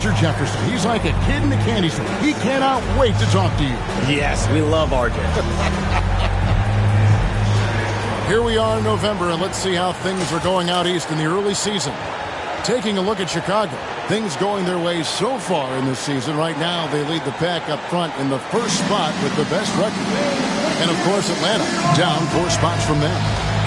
Jefferson. He's like a kid in a candy store. He cannot wait to talk to you. Yes, we love RJ. Here we are in November, and let's see how things are going out east in the early season. Taking a look at Chicago. Things going their way so far in this season. Right now, they lead the pack up front in the first spot with the best record. And, of course, Atlanta down 4 spots from them.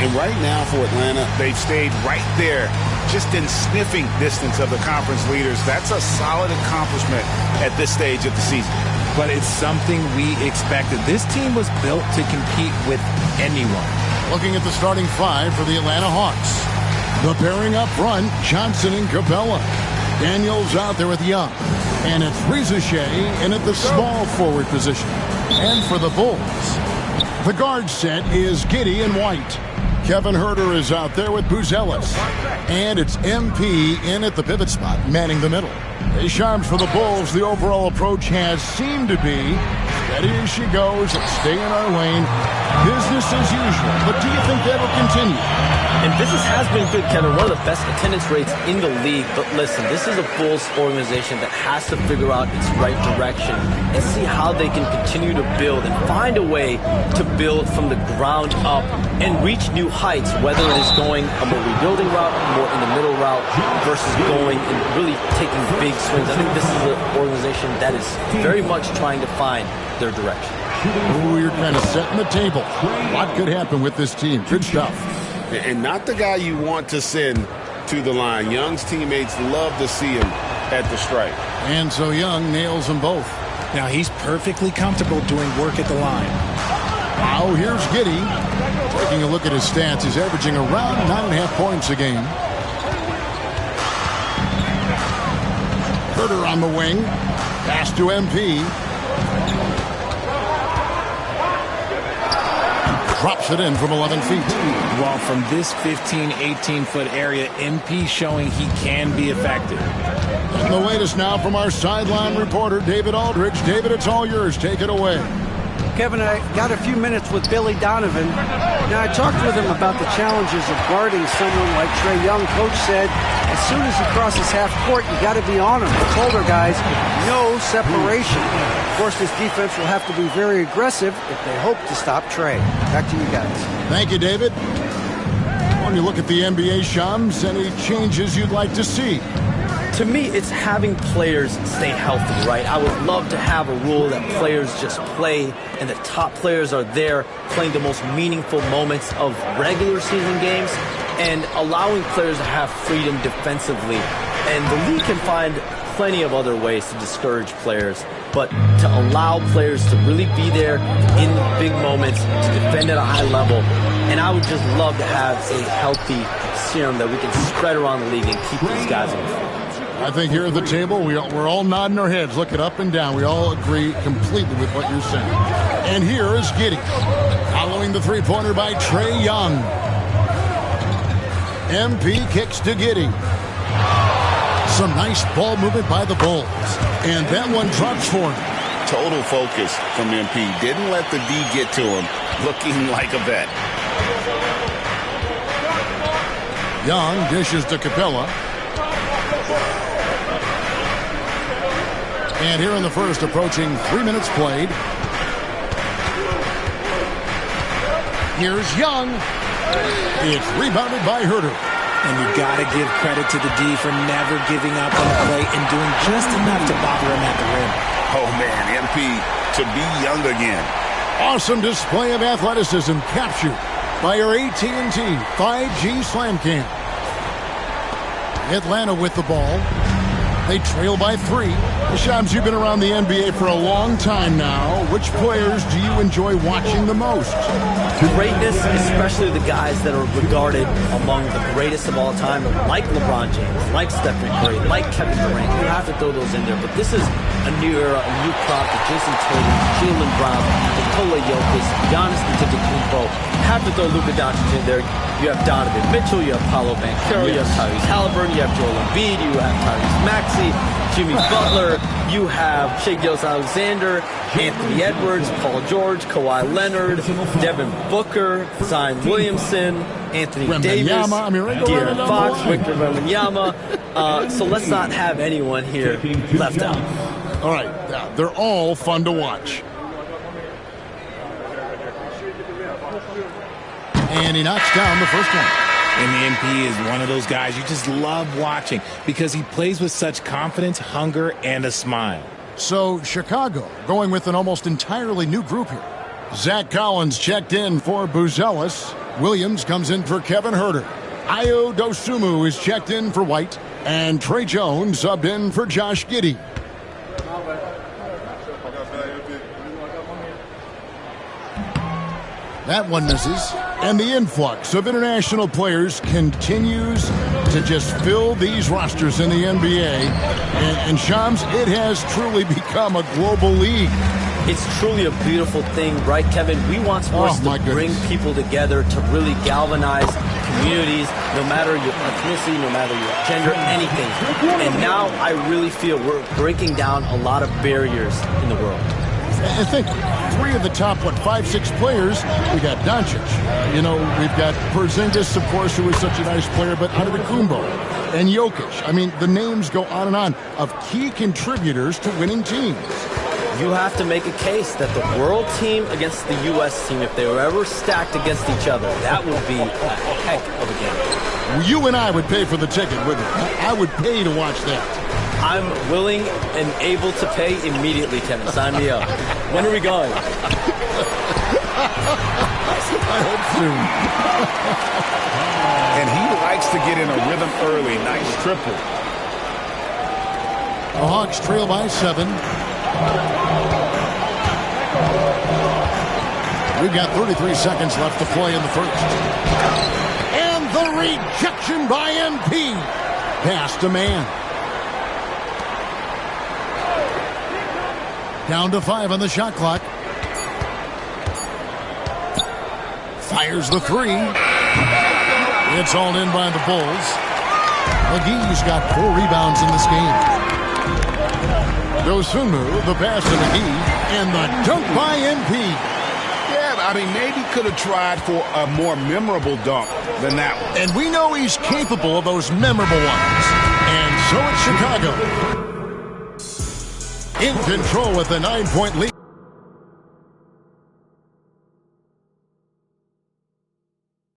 And right now for Atlanta, they've stayed right there, just in sniffing distance of the conference leaders. That's a solid accomplishment at this stage of the season. But it's something we expected. This team was built to compete with anyone. Looking at the starting 5 for the Atlanta Hawks. The pairing up front, Johnson and Capella. Daniels out there with Young. And it's Rizachet in at the small forward position. And for the Bulls, the guard set is Giddey and White. Kevin Huerter is out there with Buzelis. And it's MP in at the pivot spot, manning the middle. Deschamps for the Bulls, the overall approach has seemed to be steady as she goes and stay in our lane. Business as usual. But do you think that'll continue? And business has been good, Kevin. One of the best attendance rates in the league. But listen, this is a Bulls organization that has to figure out its right direction and see how they can continue to build and find a way to build from the ground up and reach new heights, whether it is going a more rebuilding route, more in the middle route, versus going and really taking big swings. I think this is an organization that is very much trying to find their direction. Ooh, you're kind of setting the table. What could happen with this team? Good stuff. And not the guy you want to send to the line. Young's teammates love to see him at the stripe. And so Young nails them both. Now he's perfectly comfortable doing work at the line. Now here's Giddey. Taking a look at his stats, he's averaging around 9.5 points a game. Huerter on the wing. Pass to MP. Drops it in from 11 feet. Well, from this 15, 18-foot area, MP showing he can be effective. And the latest now from our sideline reporter, David Aldridge. David, it's all yours. Take it away. Kevin, I got a few minutes with Billy Donovan. Now, I talked with him about the challenges of guarding someone like Trae Young. Coach said, as soon as he crosses half court, you got to be on him. He told our guys, no separation. Of course, this defense will have to be very aggressive if they hope to stop Trae. Back to you guys. Thank you, David. When you look at the NBA, Shams, any changes you'd like to see? To me, it's having players stay healthy, right? I would love to have a rule that players just play and the top players are there playing the most meaningful moments of regular season games and allowing players to have freedom defensively. And the league can find plenty of other ways to discourage players, but to allow players to really be there in big moments, to defend at a high level. And I would just love to have a healthy serum that we can spread around the league and keep these guys in the field. I think here at the table, we're all nodding our heads, looking up and down. We all agree completely with what you're saying. And here is Giddey, following the three-pointer by Trae Young. MP kicks to Giddey. Some nice ball movement by the Bulls. And that one drops for him. Total focus from MP. Didn't let the D get to him. Looking like a vet. Young dishes to Capella. And here in the first, approaching 3 minutes played. Here's Young. It's rebounded by Huerter. And you got to give credit to the D for never giving up on the play and doing just enough to bother him at the rim. Oh, man, MP to be Young again. Awesome display of athleticism captured by our AT&T 5G Slam Cam. Atlanta with the ball. They trail by 3. Shams, you've been around the NBA for a long time now. Which players do you enjoy watching the most? Greatness, especially the guys that are regarded among the greatest of all time, like LeBron James, like Stephen Curry, like Kevin Durant. You have to throw those in there. But this is a new era, a new crop of Jason Tatum, Jaylen Brown, Nikola Jokic, Giannis Antetokounmpo. Have to throw Luka Doncic in there. You have Donovan Mitchell, you have Paolo Banchero, you have Tyrese Halliburton, you have Joel Embiid, you have Tyrese Maxey. Jimmy Butler, you have Shai Gilgeous-Alexander, Anthony Edwards, Paul George, Kawhi Leonard, Devin Booker, Zion Williamson, Anthony Davis, De'Aaron Fox, Victor Wembanyama. So let's not have anyone here left out. All right, they're all fun to watch. And he knocks down the first one. And the MP is one of those guys you just love watching because he plays with such confidence, hunger, and a smile. So Chicago going with an almost entirely new group here. Zach Collins checked in for Buzelis. Williams comes in for Kevin Huerter. Ayo Dosunmu is checked in for White. And Trey Jones subbed in for Josh Giddey. That one misses. And the influx of international players continues to just fill these rosters in the NBA. And Shams, it has truly become a global league. It's truly a beautiful thing, right, Kevin? We want sports to bring people together, to really galvanize communities, no matter your ethnicity, no matter your gender, anything. And now I really feel we're breaking down a lot of barriers in the world. I think 3 of the top, 5-6 players, we got Doncic. We've got Porzingis, of course, who is such a nice player, but Antetokounmpo and Jokic. I mean, the names go on of key contributors to winning teams. You have to make a case that the world team against the U.S. team, if they were ever stacked against each other, that would be a heck of a game. You and I would pay for the ticket, wouldn't we? I would pay to watch that. I'm willing and able to pay immediately, Kevin. Sign me up. When are we going? I hope soon. And he likes to get in a rhythm early. Nice triple. The Hawks trail by 7. We've got 33 seconds left to play in the first. And the rejection by MP. Pass to man. Down to 5 on the shot clock. Fires the 3. It's all in by the Bulls. McGee's got 4 rebounds in this game. Dosunmu, the pass to McGee, and the dunk by MP. Yeah, I mean, maybe could have tried for a more memorable dunk than that one. And we know he's capable of those memorable ones. And so it's Chicago. In control with the 9-point lead.